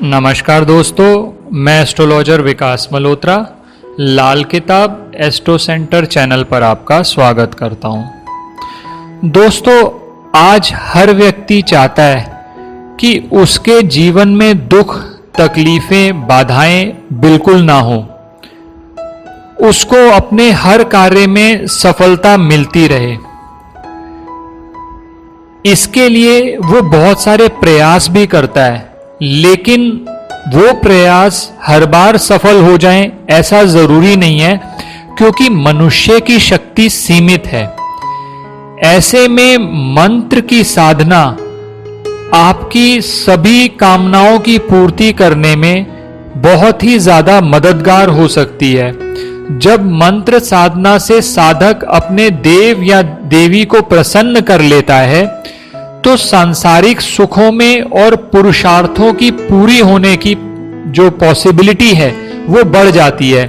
नमस्कार दोस्तों, मैं एस्ट्रोलॉजर विकास मल्होत्रा लाल किताब एस्ट्रो सेंटर चैनल पर आपका स्वागत करता हूं। दोस्तों, आज हर व्यक्ति चाहता है कि उसके जीवन में दुख, तकलीफें, बाधाएं बिल्कुल ना हो। उसको अपने हर कार्य में सफलता मिलती रहे। इसके लिए वो बहुत सारे प्रयास भी करता है, लेकिन वो प्रयास हर बार सफल हो जाएं ऐसा जरूरी नहीं है, क्योंकि मनुष्य की शक्ति सीमित है। ऐसे में मंत्र की साधना आपकी सभी कामनाओं की पूर्ति करने में बहुत ही ज्यादा मददगार हो सकती है। जब मंत्र साधना से साधक अपने देव या देवी को प्रसन्न कर लेता है तो सांसारिक सुखों में और पुरुषार्थों की पूरी होने की जो पॉसिबिलिटी है वो बढ़ जाती है।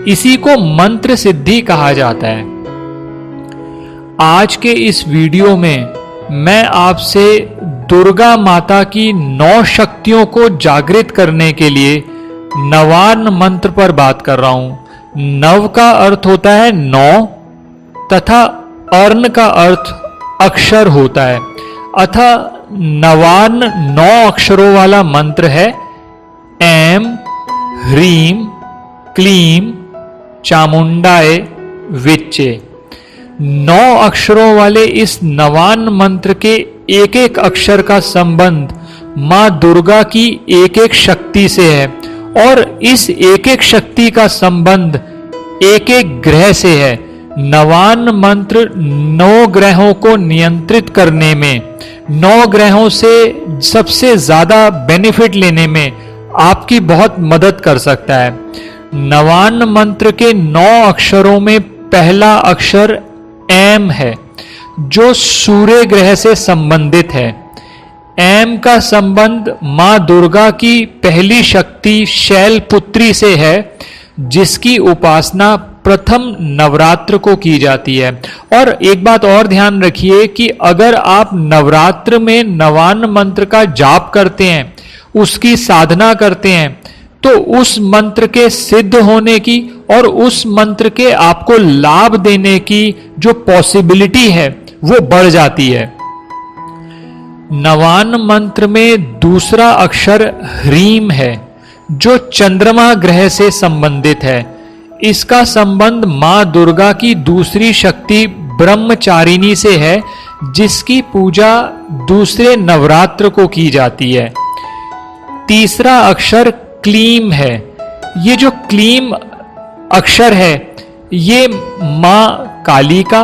इसी को मंत्र सिद्धि कहा जाता है। आज के इस वीडियो में मैं आपसे दुर्गा माता की 9 शक्तियों को जागृत करने के लिए नवार्न मंत्र पर बात कर रहा हूं। नव का अर्थ होता है 9 तथा अर्ण का अर्थ अक्षर होता है, अतः नवार्न 9 अक्षरों वाला मंत्र है ऐम ह्रीम क्लीम चामुंडाय विच्चे। 9 अक्षरों वाले इस नवार्न मंत्र के एक एक अक्षर का संबंध मां दुर्गा की एक एक शक्ति से है, और इस एक एक शक्ति का संबंध एक एक ग्रह से है। नवार्न मंत्र 9 ग्रहों को नियंत्रित करने में, 9 ग्रहों से सबसे ज्यादा बेनिफिट लेने में आपकी बहुत मदद कर सकता है। नवार्न मंत्र के 9 अक्षरों में पहला अक्षर ऐम है, जो सूर्य ग्रह से संबंधित है। ऐम का संबंध मां दुर्गा की पहली शक्ति शैलपुत्री से है, जिसकी उपासना प्रथम नवरात्र को की जाती है। और एक बात और ध्यान रखिए कि अगर आप नवरात्र में नवार्न मंत्र का जाप करते हैं, उसकी साधना करते हैं, तो उस मंत्र के सिद्ध होने की और उस मंत्र के आपको लाभ देने की जो पॉसिबिलिटी है वो बढ़ जाती है। नवार्न मंत्र में दूसरा अक्षर ह्रीम है, जो चंद्रमा ग्रह से संबंधित है। इसका संबंध मां दुर्गा की दूसरी शक्ति ब्रह्मचारिणी से है, जिसकी पूजा दूसरे नवरात्र को की जाती है। तीसरा अक्षर क्लीम है। ये जो क्लीम अक्षर है ये मां काली का,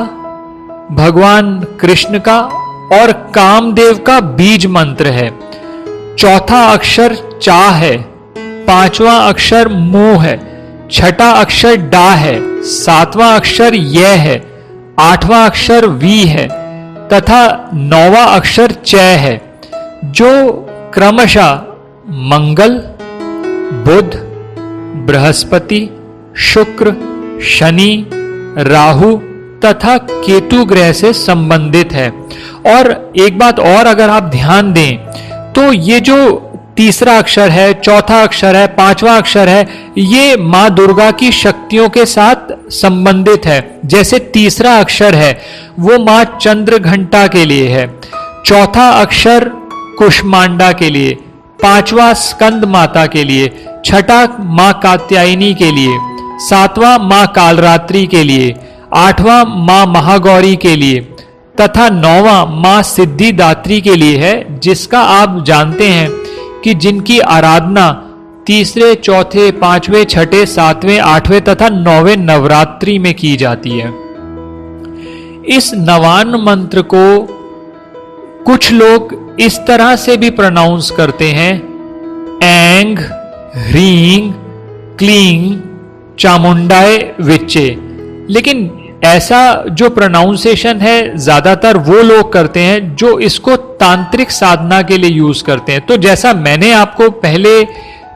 भगवान कृष्ण का और कामदेव का बीज मंत्र है। चौथा अक्षर चा है, 5वां अक्षर मू है, 6ठा अक्षर डा है, 7वां अक्षर य है, 8वां अक्षर वी है तथा 9वां अक्षर चय है, जो क्रमशः मंगल, बुध, बृहस्पति, शुक्र, शनि, राहु तथा केतु ग्रह से संबंधित है। और एक बात और अगर आप ध्यान दें तो ये जो तीसरा अक्षर है, चौथा अक्षर है, 5वां अक्षर है, ये मां दुर्गा की शक्तियों के साथ संबंधित है। जैसे तीसरा अक्षर है वो मां चंद्र घंटा के लिए है, चौथा अक्षर कुष्मांडा के लिए, 5वां स्कंद माता के लिए, 6ठा मां कात्यायनी के लिए, 7वां मां कालरात्रि के लिए, 8वां मां महागौरी के लिए तथा 9वां मां सिद्धिदात्री के लिए है, जिसका आप जानते हैं कि जिनकी आराधना तीसरे, चौथे, 5वें, 6ठे, 7वें, 8वें तथा 9वें नवरात्रि में की जाती है। इस नवार्न मंत्र को कुछ लोग इस तरह से भी प्रोनाउंस करते हैं ऐंग ह्रींग क्लींग चामुंडाय विच्चे, लेकिन ऐसा जो प्रोनाउंसिएशन है ज्यादातर वो लोग करते हैं जो इसको तांत्रिक साधना के लिए यूज करते हैं। तो जैसा मैंने आपको पहले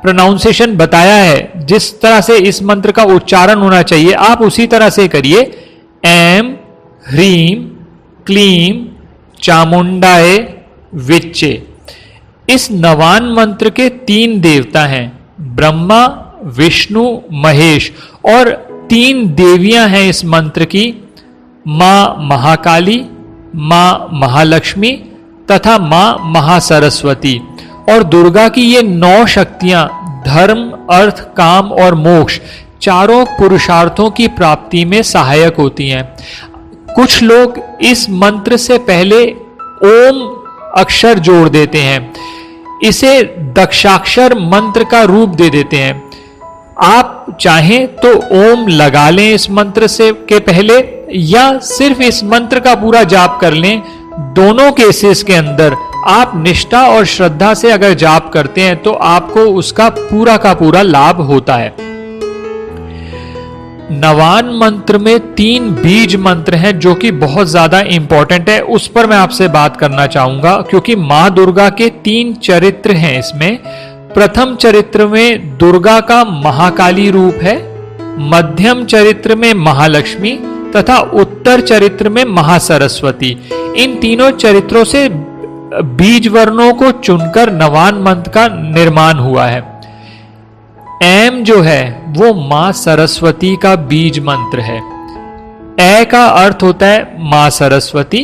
प्रोनाउंसिएशन बताया है, जिस तरह से इस मंत्र का उच्चारण होना चाहिए, आप उसी तरह से करिए ऐम ह्रीम क्लीम चामुंडाय विच्चे। इस नवान मंत्र के 3 देवता हैं, ब्रह्मा, विष्णु, महेश, और 3 देवियां हैं इस मंत्र की, मां महाकाली, मां महालक्ष्मी तथा मां महासरस्वती। और दुर्गा की ये 9 शक्तियां धर्म, अर्थ, काम और मोक्ष चारों पुरुषार्थों की प्राप्ति में सहायक होती हैं। कुछ लोग इस मंत्र से पहले ओम अक्षर जोड़ देते हैं, इसे दक्षाक्षर मंत्र का रूप दे देते हैं। आप चाहें तो ओम लगा लें इस मंत्र से के पहले, या सिर्फ इस मंत्र का पूरा जाप कर लें। दोनों केसेस के अंदर आप निष्ठा और श्रद्धा से अगर जाप करते हैं तो आपको उसका पूरा का पूरा लाभ होता है। नवान मंत्र में 3 बीज मंत्र हैं जो कि बहुत ज्यादा इंपॉर्टेंट है, उस पर मैं आपसे बात करना चाहूंगा, क्योंकि मां दुर्गा के 3 चरित्र हैं इसमें। प्रथम चरित्र में दुर्गा का महाकाली रूप है, मध्यम चरित्र में महालक्ष्मी तथा उत्तर चरित्र में महासरस्वती। इन तीनों चरित्रों से बीज वर्णों को चुनकर नवान मंत्र का निर्माण हुआ है। एम जो है वो मां सरस्वती का बीज मंत्र है। ए का अर्थ होता है मां सरस्वती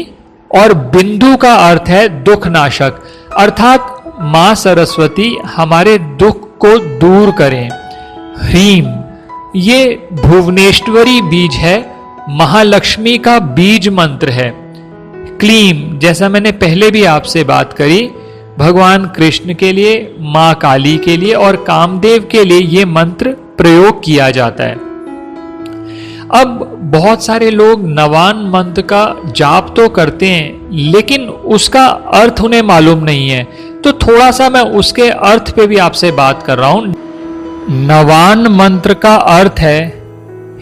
और बिंदु का अर्थ है दुख नाशक, अर्थात मां सरस्वती हमारे दुख को दूर करें। ह्रीम ये भुवनेश्वरी बीज है, महालक्ष्मी का बीज मंत्र है। क्लीम जैसा मैंने पहले भी आपसे बात करी, भगवान कृष्ण के लिए, मां काली के लिए और कामदेव के लिए ये मंत्र प्रयोग किया जाता है। अब बहुत सारे लोग नवान मंत्र का जाप तो करते हैं लेकिन उसका अर्थ उन्हें मालूम नहीं है, तो थोड़ा सा मैं उसके अर्थ पे भी आपसे बात कर रहा हूं। नवान मंत्र का अर्थ है,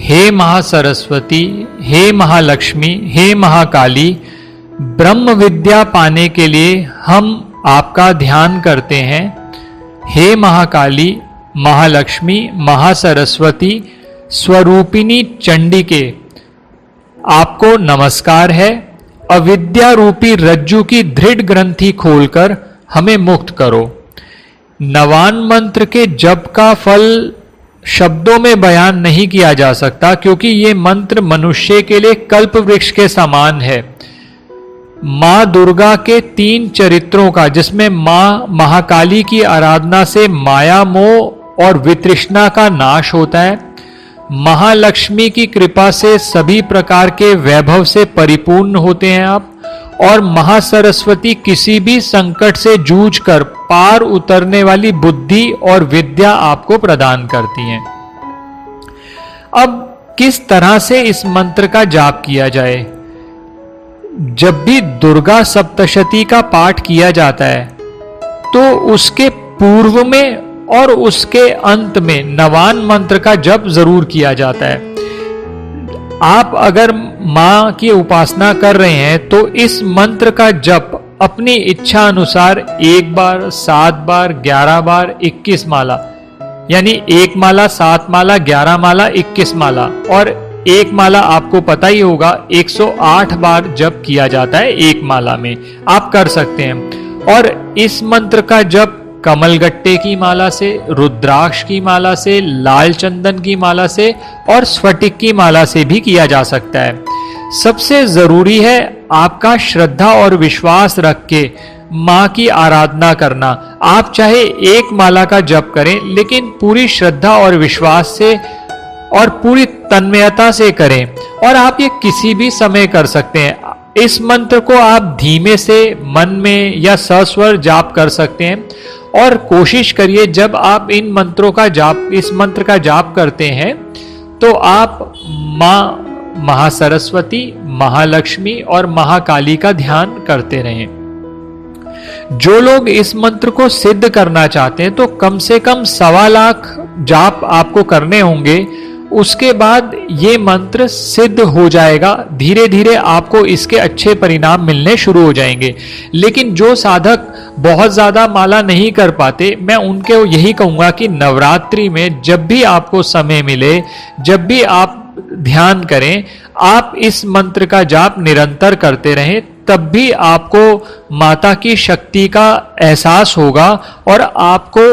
हे महासरस्वती, हे महालक्ष्मी, हे महाकाली, ब्रह्म विद्या पाने के लिए हम आपका ध्यान करते हैं। हे महाकाली, महालक्ष्मी, महासरस्वती, स्वरूपिणी चंडिके, आपको नमस्कार है। अविद्या रूपी रज्जु की दृढ़ ग्रंथि खोलकर हमें मुक्त करो। नवान मंत्र के जप का फल शब्दों में बयान नहीं किया जा सकता, क्योंकि ये मंत्र मनुष्य के लिए कल्प वृक्ष के समान है। मां दुर्गा के 3 चरित्रों का, जिसमें मां महाकाली की आराधना से माया मोह और वितृष्णा का नाश होता है, महालक्ष्मी की कृपा से सभी प्रकार के वैभव से परिपूर्ण होते हैं आप, और महासरस्वती किसी भी संकट से जूझकर पार उतरने वाली बुद्धि और विद्या आपको प्रदान करती हैं। अब किस तरह से इस मंत्र का जाप किया जाए? जब भी दुर्गा सप्तशती का पाठ किया जाता है तो उसके पूर्व में और उसके अंत में नवान मंत्र का जप जरूर किया जाता है। आप अगर मां की उपासना कर रहे हैं तो इस मंत्र का जप अपनी इच्छा अनुसार 1 बार, 7 बार, 11 बार, 21 माला, यानी 1 माला, 7 माला, 11 माला, 21 माला, और 1 माला आपको पता ही होगा 108 बार जप किया जाता है 1 माला में, आप कर सकते हैं। और इस मंत्र का जप कमलगट्टे की माला से, रुद्राक्ष की माला से, लाल चंदन की माला से और स्फटिक की माला से भी किया जा सकता है। सबसे जरूरी है आपका श्रद्धा और विश्वास रख के मां की आराधना करना। आप चाहे 1 माला का जप करें, लेकिन पूरी श्रद्धा और विश्वास से और पूरी तन्मयता से करें, और आप ये किसी भी समय कर सकते हैं। इस मंत्र को आप धीमे से मन में या सस्वर जाप कर सकते हैं, और कोशिश करिए जब आप इन मंत्रों का जाप, इस मंत्र का जाप करते हैं तो आप मां महासरस्वती, महालक्ष्मी और महाकाली का ध्यान करते रहें। जो लोग इस मंत्र को सिद्ध करना चाहते हैं तो कम से कम 1.25 लाख जाप आपको करने होंगे, उसके बाद ये मंत्र सिद्ध हो जाएगा। धीरे धीरे आपको इसके अच्छे परिणाम मिलने शुरू हो जाएंगे। लेकिन जो साधक बहुत ज्यादा माला नहीं कर पाते, मैं उनके यही कहूंगा कि नवरात्रि में जब भी आपको समय मिले, जब भी आप ध्यान करें, आप इस मंत्र का जाप निरंतर करते रहें, तब भी आपको माता की शक्ति का एहसास होगा और आपको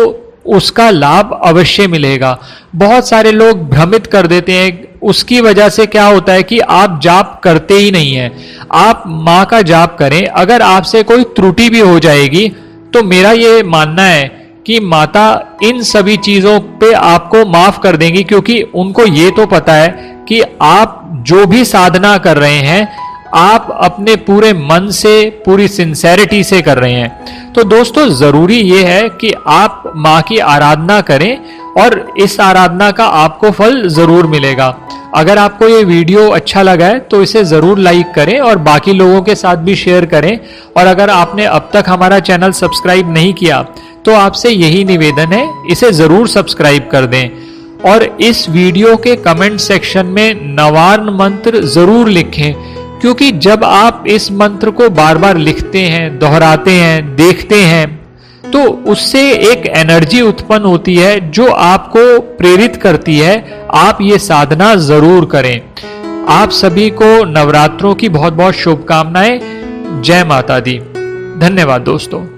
उसका लाभ अवश्य मिलेगा। बहुत सारे लोग भ्रमित कर देते हैं, उसकी वजह से क्या होता है कि आप जाप करते ही नहीं हैं। आप माँ का जाप करें, अगर आपसे कोई त्रुटि भी हो जाएगी तो मेरा ये मानना है कि माता इन सभी चीजों पे आपको माफ कर देंगी, क्योंकि उनको ये तो पता है कि आप जो भी साधना कर रहे हैं आप अपने पूरे मन से, पूरी सिंसेरिटी से कर रहे हैं। तो दोस्तों, जरूरी यह है कि आप माँ की आराधना करें और इस आराधना का आपको फल जरूर मिलेगा। अगर आपको ये वीडियो अच्छा लगा है तो इसे जरूर लाइक करें और बाकी लोगों के साथ भी शेयर करें। और अगर आपने अब तक हमारा चैनल सब्सक्राइब नहीं किया तो आपसे यही निवेदन है, इसे जरूर सब्सक्राइब कर दें। और इस वीडियो के कमेंट सेक्शन में नवार्न मंत्र जरूर लिखें, क्योंकि जब आप इस मंत्र को बार बार लिखते हैं, दोहराते हैं, देखते हैं, तो उससे एक एनर्जी उत्पन्न होती है जो आपको प्रेरित करती है आप ये साधना जरूर करें। आप सभी को नवरात्रों की बहुत बहुत शुभकामनाएं। जय माता दी। धन्यवाद दोस्तों।